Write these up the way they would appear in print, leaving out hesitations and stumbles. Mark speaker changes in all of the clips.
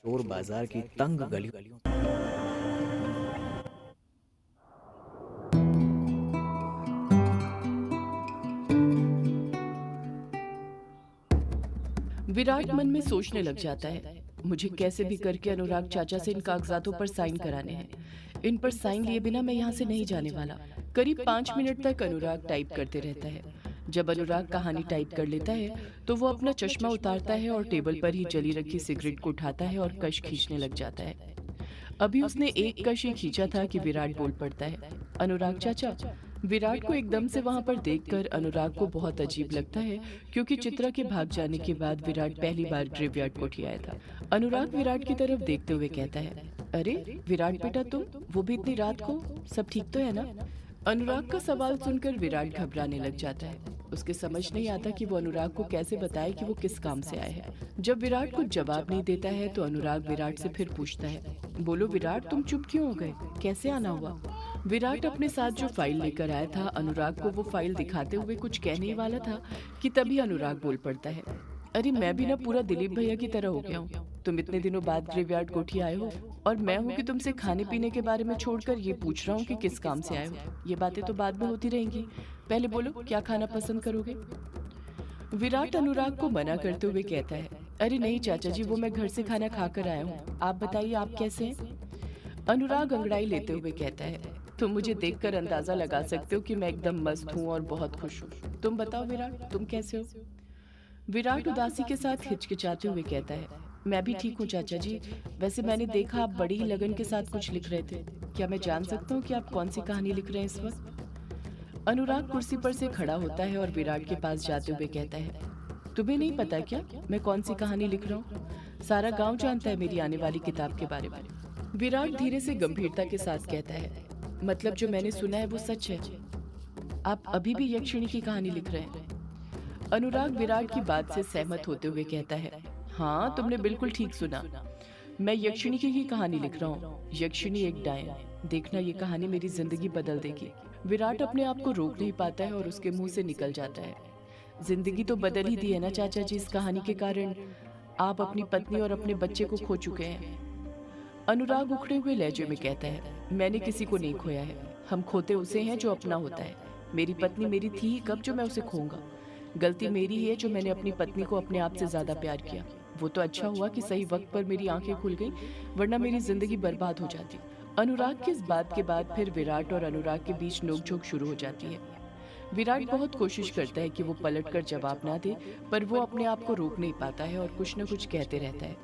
Speaker 1: शोर बाजार की तंग गलियों।
Speaker 2: विराट मन में सोचने लग जाता है, मुझे कैसे भी करके अनुराग चाचा से इन कागजातों पर साइन कराने हैं। इन पर साइन लिए बिना मैं यहाँ से नहीं जाने वाला। करीब 5 मिनट तक अनुराग टाइप करते रहता है। जब अनुराग कहानी टाइप कर लेता है तो वो अपना चश्मा उतारता है और टेबल पर ही जली रखी सिगरेट को उठाता है और कश खींचने लग जाता है। अभी उसने एक कश ही खींचा था कि विराट बोल पड़ता है, अनुराग चाचा। विराट को एकदम से वहां पर देखकर अनुराग को बहुत अजीब लगता है, क्योंकि चित्रा के भाग जाने के बाद विराट पहली बार ग्रेवयार्ड कोठी आया था। अनुराग विराट की तरफ देखते हुए कहता है, अरे विराट बेटा, तुम वो भी इतनी रात को, सब ठीक तो है ना? अनुराग का सवाल सुनकर विराट घबराने लग जाता है। उसके समझ नहीं आता कि वो अनुराग को कैसे बताए कि वो किस काम से आया है। जब विराट कुछ जवाब नहीं देता है तो अनुराग विराट से फिर पूछता है, बोलो विराट, तुम चुप क्यों हो गए? कैसे आना हुआ? विराट अपने साथ जो फाइल लेकर आया था, अनुराग को वो फाइल दिखाते हुए कुछ कहने ही वाला था कि तभी अनुराग बोल पड़ता है, अरे मैं भी ना पूरा दिलीप भैया की तरह हो गया हूँ। तुम इतने दिनों बाद ग्रेवयार्ड कोठी आए हो और मैं हूँ कि तुमसे खाने पीने के बारे में छोड़कर ये पूछ रहा हूँ कि किस काम से आए हो। ये बातें तो बाद में होती रहेंगी, पहले बोलो क्या खाना पसंद करोगे? विराट अनुराग को मना करते हुए कहता है, अरे नहीं चाचा जी, वो मैं घर से खाना खाकर आया हूँ। आप बताइए आप कैसे हैं? अनुराग अंगड़ाई लेते हुए कहता है, तुम मुझे देखकर अंदाजा लगा सकते हो कि मैं एकदम मस्त हूँ और बहुत खुश हूँ। तुम बताओ विराट, तुम कैसे हो? विराट उदासी के साथ हिचकिचाते हुए कहता है, मैं भी ठीक हूँ चाचा जी। वैसे मैंने देखा आप बड़ी ही लगन के साथ कुछ लिख रहे थे। क्या मैं जान सकता हूँ कि आप कौन सी कहानी लिख रहे हैं इस वक्त? अनुराग कुर्सी पर से खड़ा होता है और विराट के पास जाते हुए कहता है, तुम्हें नहीं पता क्या मैं कौन सी कहानी लिख रहा हूँ? सारा गांव जानता है मेरी आने वाली किताब के बारे में। विराट धीरे से गंभीरता के साथ कहता है, मतलब जो मैंने सुना है वो सच है? आप अभी भी यक्षिणी की कहानी लिख रहे हैं? अनुराग विराट की बात से सहमत होते हुए कहता है, हाँ तुमने बिल्कुल ठीक सुना। मैं यक्षिणी की ही कहानी लिख रहा हूँ। यक्षिणी एक डायन। देखना ये कहानी मेरी जिंदगी बदल देगी। विराट अपने आप को रोक नहीं पाता है और उसके मुंह से निकल जाता है, जिंदगी तो बदल ही दी है ना चाचा जी, इस कहानी के कारण आप अपनी पत्नी और अपने बच्चे को खो चुके हैं। अनुराग उखड़े हुए लहजे में कहता है, मैंने किसी को नहीं खोया है। हम खोते उसे हैं जो अपना होता है। मेरी पत्नी मेरी थी ही कब जो मैं उसे खोऊंगा? गलती मेरी ही है जो मैंने अपनी पत्नी को अपने आप से ज्यादा प्यार किया। वो तो अच्छा हुआ कि सही वक्त पर मेरी आंखें खुल गई, वरना मेरी जिंदगी बर्बाद हो जाती। अनुराग की इस बात के बाद फिर विराट और अनुराग के बीच नोकझोंक शुरू हो जाती है। विराट बहुत कोशिश करता है कि वो पलटकर जवाब ना दे, पर वो अपने आप को रोक नहीं पाता है और कुछ न कुछ कहते रहता है।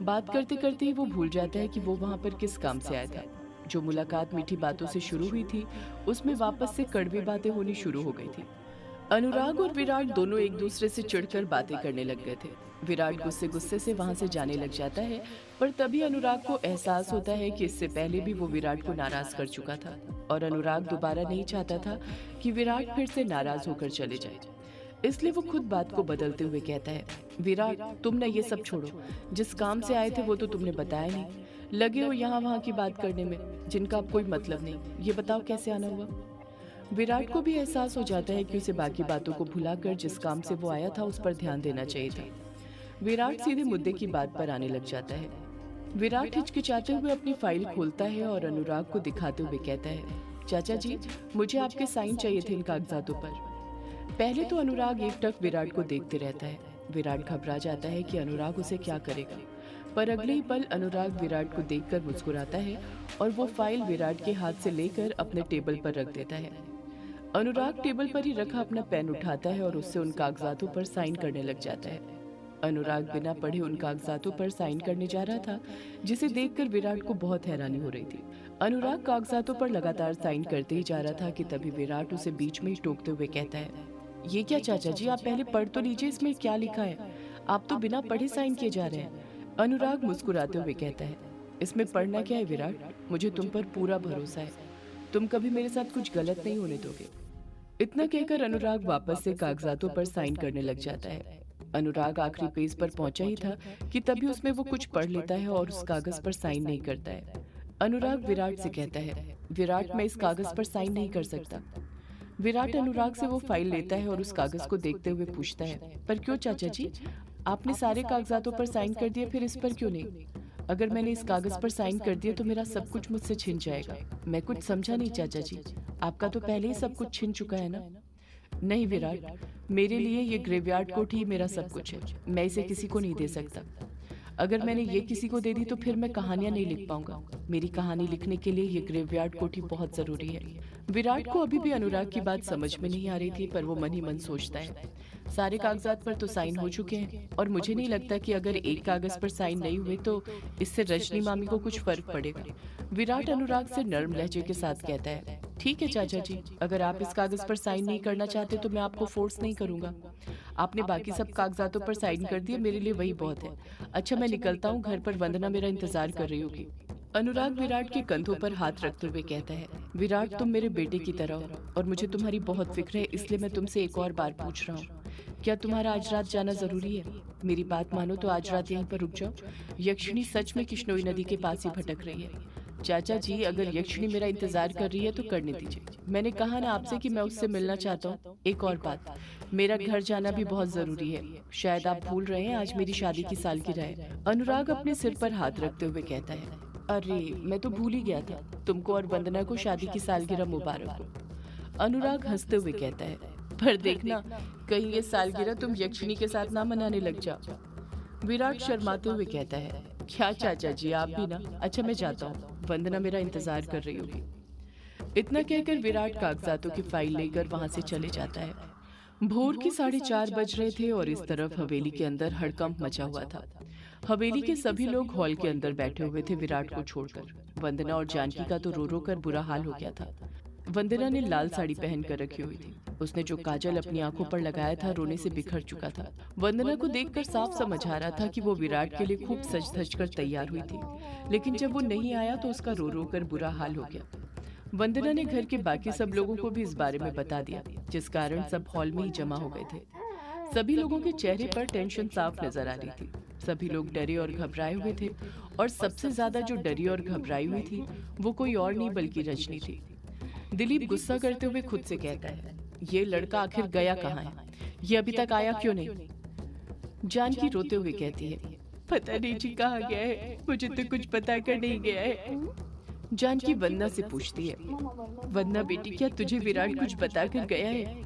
Speaker 2: बात करते करते ही वो भूल जाता है कि वो वहां पर किस काम से आया था। जो मुलाकात मीठी बातों से शुरू हुई थी, उसमें वापस से कड़वी बातें होनी शुरू हो गई थी। अनुराग और विराट दोनों एक दूसरे से चिढ़कर बातें करने लग गए थे। विराट गुस्से गुस्से से वहां से जाने लग जाता है, पर तभी अनुराग को एहसास होता है कि इससे पहले भी वो विराट को नाराज कर चुका था और अनुराग दोबारा नहीं चाहता था कि विराट फिर से नाराज होकर चले जाए। इसलिए वो खुद बात को बदलते हुए कहता है, विराट तुम ना ये सब छोड़ो। जिस काम से आए थे वो तो तुमने बताया नहीं। लगे हो यहाँ वहाँ की बात करने में जिनका अब कोई मतलब नहीं। ये बताओ कैसे आना हुआ? विराट को भी एहसास हो जाता है कि उसे बाकी बातों को भुलाकर जिस काम से वो आया था उस पर ध्यान देना चाहिए था। विराट सीधे मुद्दे की बात पर आने लग जाता है। विराट हिचकिचाते हुए अपनी फाइल खोलता है और अनुराग को दिखाते हुए कहता है, चाचा जी मुझे आपके साइन चाहिए थे इन कागजातों पर। पहले तो अनुराग एकटक विराट को देखते रहता है। विराट घबरा जाता है कि अनुराग उसे क्या करेगा, पर अगले ही पल अनुराग विराट को देखकर मुस्कुराता है और वो फाइल विराट के हाथ से लेकर अपने टेबल पर रख देता है। अनुराग टेबल पर ही रखा अपना पेन उठाता है और उससे उन कागजातों पर साइन करने लग जाता है। अनुराग बिना पढ़े उन कागजातों पर साइन करने जा रहा था, जिसे देखकर विराट को बहुत हैरानी हो रही थी। अनुराग कागजातों पर लगातार साइन करते ही जा रहा था कि तभी विराट उसे बीच में ही टोकते हुए कहता है, ये क्या चाचा जी, आप पहले पढ़ तो लीजिए इसमें क्या लिखा है। आप तो बिना पढ़े साइन किए जा रहे हैं। अनुराग मुस्कुराते हुए कहता है, इसमें पढ़ना क्या है विराट, मुझे तुम पर पूरा भरोसा है। तुम कभी मेरे साथ कुछ गलत नहीं होने दोगे। इतना कहकर अनुराग वापस से कागजातों पर साइन करने लग जाता है। अनुराग आखिरी पेज पर पहुंचा ही था कि तभी उसमें वो कुछ पढ़ लेता है और उस कागज पर साइन नहीं करता है। अनुराग विराट से कहता है, विराट मैं इस कागज पर साइन नहीं कर सकता। विराट अनुराग से वो फाइल लेता है और उस कागज को देखते हुए पूछता है, पर क्यों चाचा जी, आपने सारे कागजातों पर साइन कर दिए, फिर इस पर क्यों नहीं? अगर मैंने इस कागज पर साइन कर दिए तो मेरा सब कुछ मुझसे छिन जाएगा। मैं कुछ समझा नहीं चाचा जी, आपका तो पहले ही सब कुछ छिन चुका है ना? नहीं विराट, मेरे लिए ये ग्रेवयार्ड कोट ही मेरा सब कुछ है। मैं इसे किसी को नहीं दे सकता। अगर मैंने ये किसी को दे दी तो फिर मैं कहानियां नहीं लिख पाऊंगा। मेरी कहानी लिखने के लिए ये ग्रेवयार्ड कोठी बहुत जरूरी है। विराट को अभी भी अनुराग की बात समझ में नहीं आ रही थी, पर वो मन ही मन सोचता है, सारे कागजात पर तो साइन हो चुके हैं और मुझे नहीं लगता कि अगर एक कागज पर साइन नहीं हुए तो इससे रजनी मामी को कुछ फर्क पड़ेगा। विराट अनुराग से नर्म लहजे के साथ कहता है, ठीक है चाचा जी, अगर आप इस कागज पर साइन नहीं करना चाहते तो मैं आपको फोर्स नहीं करूंगा। आपने बाकी सब कागजातों पर साइन कर दिए, मेरे लिए वही बहुत है। अच्छा मैं निकलता हूँ, घर पर वंदना मेरा इंतजार कर रही होगी। अनुराग विराट के कंधों पर हाथ रखते हुए कहता है, विराट तुम मेरे बेटे की तरह हो और मुझे तुम्हारी बहुत फिक्र है, इसलिए मैं तुमसे एक और बार पूछ रहा हूँ, क्या तुम्हारा आज रात जाना जरूरी है? मेरी बात मानो तो आज रात यहीं पर रुक जाओ। यक्षिणी सच में किश्नोई नदी के पास ही भटक रही है। चाचा जी, अगर यक्षिणी मेरा इंतजार कर रही है तो करने दीजिए। मैंने कहा ना आपसे कि मैं उससे मिलना चाहता हूँ। एक और बात, मेरा घर जाना भी बहुत जरूरी है। शायद आप भूल रहे हैं, आज मेरी शादी की सालगिरह है। अनुराग अपने सिर पर हाथ रखते हुए कहता है, अरे मैं तो भूल ही गया था, तुमको और वंदना को शादी की सालगिरह मुबारक हो। अनुराग हंसते हुए कहता है, पर देखना कहीं ये सालगिरह तुम यक्षिणी के साथ ना मनाने लग जाओ। विराट शर्माते हुए कहता है, क्या चाचा जी आप भी ना? अच्छा मैं जाता हूँ, वंदना मेरा इंतजार कर रही होगी। इतना कहकर विराट कागजातों की फाइल लेकर वहां से चले जाता है। भोर के 4:30 बज रहे थे और इस तरफ हवेली के अंदर हड़कंप मचा हुआ था। हवेली के सभी लोग हॉल के अंदर बैठे हुए थे विराट को छोड़कर। वंदना और जानकी का तो रो रो कर बुरा हाल हो गया था। वंदना ने लाल साड़ी पहन कर रखी हुई थी। उसने जो काजल अपनी आंखों पर लगाया था रोने से बिखर चुका था। वंदना को देखकर साफ समझ आ रहा था कि वो विराट के लिए खूब सज धज कर तैयार हुई थी, लेकिन जब वो नहीं आया तो उसका रो रो कर बुरा हाल हो गया। वंदना ने घर के बाकी सब लोगों को भी इस बारे में बता दिया, जिस कारण सब हॉल में ही जमा हो गए थे। सभी लोगों के चेहरे पर टेंशन साफ नजर आ रही थी। सभी लोग डरे और घबराए हुए थे और सबसे ज्यादा जो डरी और घबराई हुई थी वो कोई और नहीं बल्कि रजनी थी। दिलीप गुस्सा करते हुए खुद से कहता है, ये लड़का आखिर गया कहाँ है? ये अभी तक आया क्यों नहीं? जानकी रोते हुए कहती है, पता नहीं जी कहाँ गया है, मुझे तो कुछ पता कर नहीं गया है। जानकी वंदना से पूछती है, वंदना बेटी क्या तुझे विराट कुछ बता कर गया है?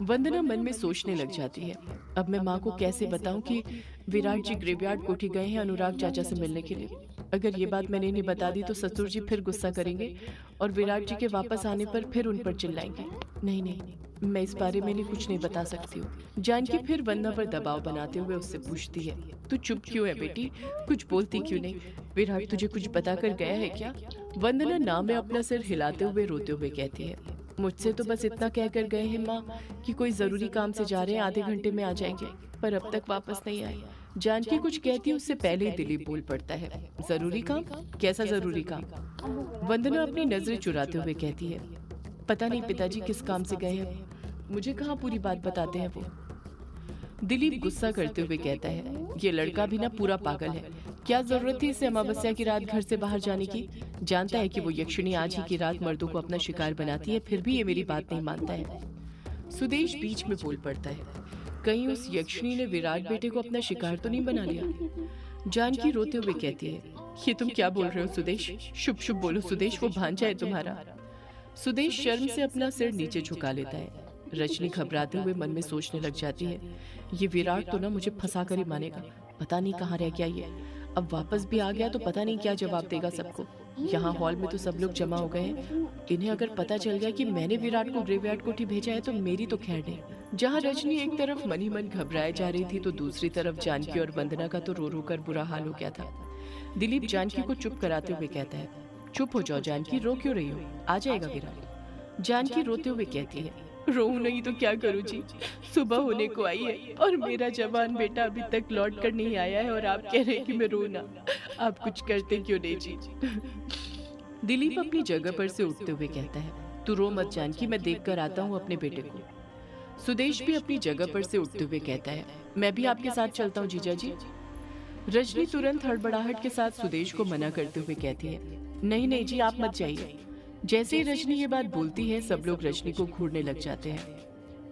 Speaker 2: वंदना मन में सोचने लग जाती है, अब मैं माँ को कैसे बताऊं कि विराट जी ग्रेवयार्ड कोठी गए हैं अनुराग चाचा से मिलने के लिए। अगर ये बात मैंने इन्हें बता दी तो ससुर जी फिर गुस्सा करेंगे और विराट जी के वापस आने पर फिर उन पर चिल्लाएंगे। नहीं नहीं, मैं इस बारे में इन्हें कुछ नहीं बता सकती हूँ। जानकी फिर वंदना पर दबाव बनाते हुए उससे पूछती है, तू चुप क्यों है बेटी, कुछ बोलती क्यों नहीं? विराट तुझे कुछ बता कर गया है क्या? वंदना ना में अपना सिर हिलाते हुए रोते हुए कहती है, मुझसे तो बस इतना कहकर गए हैं माँ कि कोई जरूरी काम से जा रहे हैं, आधे घंटे में आ जाएंगे, पर अब तक वापस नहीं आए। जानकी कुछ कहती है उससे पहले ही दिलीप बोल पड़ता है, जरूरी काम? कैसा जरूरी काम? वंदना अपनी नजरें चुराते हुए कहती है, पता नहीं पिताजी किस काम से गए हैं, मुझे कहाँ पूरी बात बताते हैं वो। दिलीप गुस्सा करते हुए कहता है, ये लड़का भी ना पूरा पागल है। क्या जरूरत थी इसे अमावस्या की रात घर से बाहर जाने की? जानता है कि वो यक्षिणी आज ही की रात मर्दों को अपना शिकार बनाती है, फिर भी ये मेरी बात नहीं मानता है। सुदेश बीच में बोल पड़ता है, कहीं उस यक्षिणी ने विराट बेटे को अपना शिकार तो नहीं बना लिया? जानकी रोते हुए कहती है, ये तुम क्या बोल रहे हो सुदेश? शुभ शुभ बोलो सुदेश, वो भांजा है तुम्हारा। सुदेश शर्म से अपना सिर नीचे झुका लेता है। रजनी घबराते हुए मन में सोचने लग जाती है, ये विराट तो ना मुझे फंसा कर ही मानेगा, पता नहीं कहाँ रह गया ये। अब वापस भी आ गया तो पता नहीं क्या जवाब देगा सबको। यहाँ हॉल में तो सब लोग जमा हो गए हैं, इन्हें अगर पता चल गया कि मैंने विराट को ग्रेवयार्ड कोठी भेजा है तो मेरी तो खैर नहीं। जहाँ रजनी एक तरफ मन ही मन घबराए जा रही थी तो दूसरी तरफ जानकी और वंदना का तो रो रो कर बुरा हाल हो गया था। दिलीप जानकी को चुप कराते हुए कहता है, चुप हो जाओ जानकी, रो क्यों रही हो, आ जाएगा विराट। जानकी रोते हुए कहती है, रो नहीं तो क्या करूं जी, सुबह होने को आई है और मेरा जवान बेटा अभी तक लौट कर नहीं आया है और आप कह रहे हैं कि मैं रो ना, आप कुछ करते क्यों नहीं जी? दिलीप अपनी जगह पर से उठते हुए कहता है, तू रो मत जानकी, मैं देख कर आता हूँ अपने बेटे को। सुदेश भी अपनी जगह पर से उठते हुए कहता है, मैं भी आपके साथ चलता हूँ जीजा जी। रजनी तुरंत हड़बड़ाहट के साथ सुदेश को मना करते हुए कहती है, नहीं नहीं जी आप मत जाइए। जैसे ही रजनी ये बात बोलती है सब लोग रजनी को घूरने लग जाते हैं।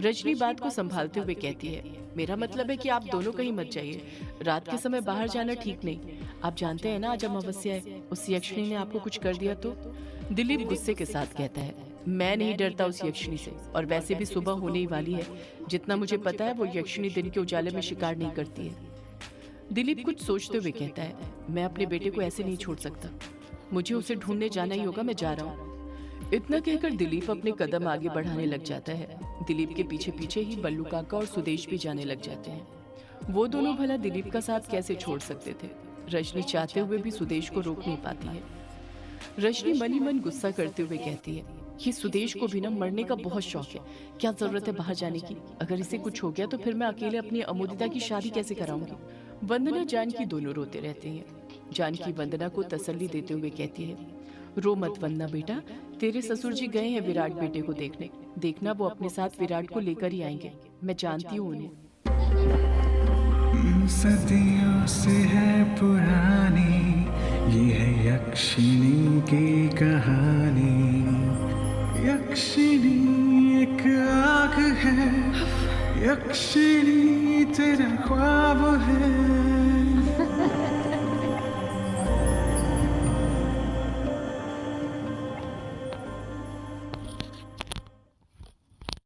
Speaker 2: रजनी बात को संभालते हुए कहती है, मेरा मतलब है कि आप दोनों कहीं मत जाइए। रात के समय बाहर जाना ठीक नहीं। आप जानते हैं ना आज अमावस्या है। उस यक्षिणी ने आपको कुछ कर दिया तो? दिलीप गुस्से के साथ कहता है, मैं नहीं डरता उस यक्षिणी से, और वैसे भी सुबह होने ही वाली है। जितना मुझे पता है वो यक्षिणी दिन के उजाले में शिकार नहीं करती है। दिलीप कुछ सोचते हुए कहता है, मैं अपने बेटे को ऐसे नहीं छोड़ सकता। मुझे उसे ढूंढने जाना ही होगा, मैं जा रहा हूँ। इतना कहकर दिलीप अपने कदम आगे बढ़ाने लग जाता है। दिलीप के पीछे पीछे ही बल्लू काका और सुदेश भी जाने लग जाते हैं। वो दोनों भला दिलीप का साथ कैसे छोड़ सकते थे? रजनी चाहते हुए भी सुदेश को रोक नहीं पाती है। रजनी मन ही मन गुस्सा करते हुए कहती है, ये सुदेश को भी ना मरने का बहुत शौक है। क्या जरूरत है बाहर जाने की? अगर इसे कुछ हो गया तो फिर मैं अकेले अपनी अमोदिता की शादी कैसे कराऊंगी? वंदना जानकी दोनों रोते रहते हैं। जानकी वंदना को तसल्ली देते हुए कहती है, रो मत वंदना बेटा, तेरे ससुर जी गए हैं विराट बेटे को देखने। देखना वो अपने साथ विराट को लेकर ही आएंगे। मैं जानती हूँ उन्हें।
Speaker 3: सदियों से है पुरानी ये है यक्षिणी की कहानी। यक्षिणी एक आग है, यक्षिणी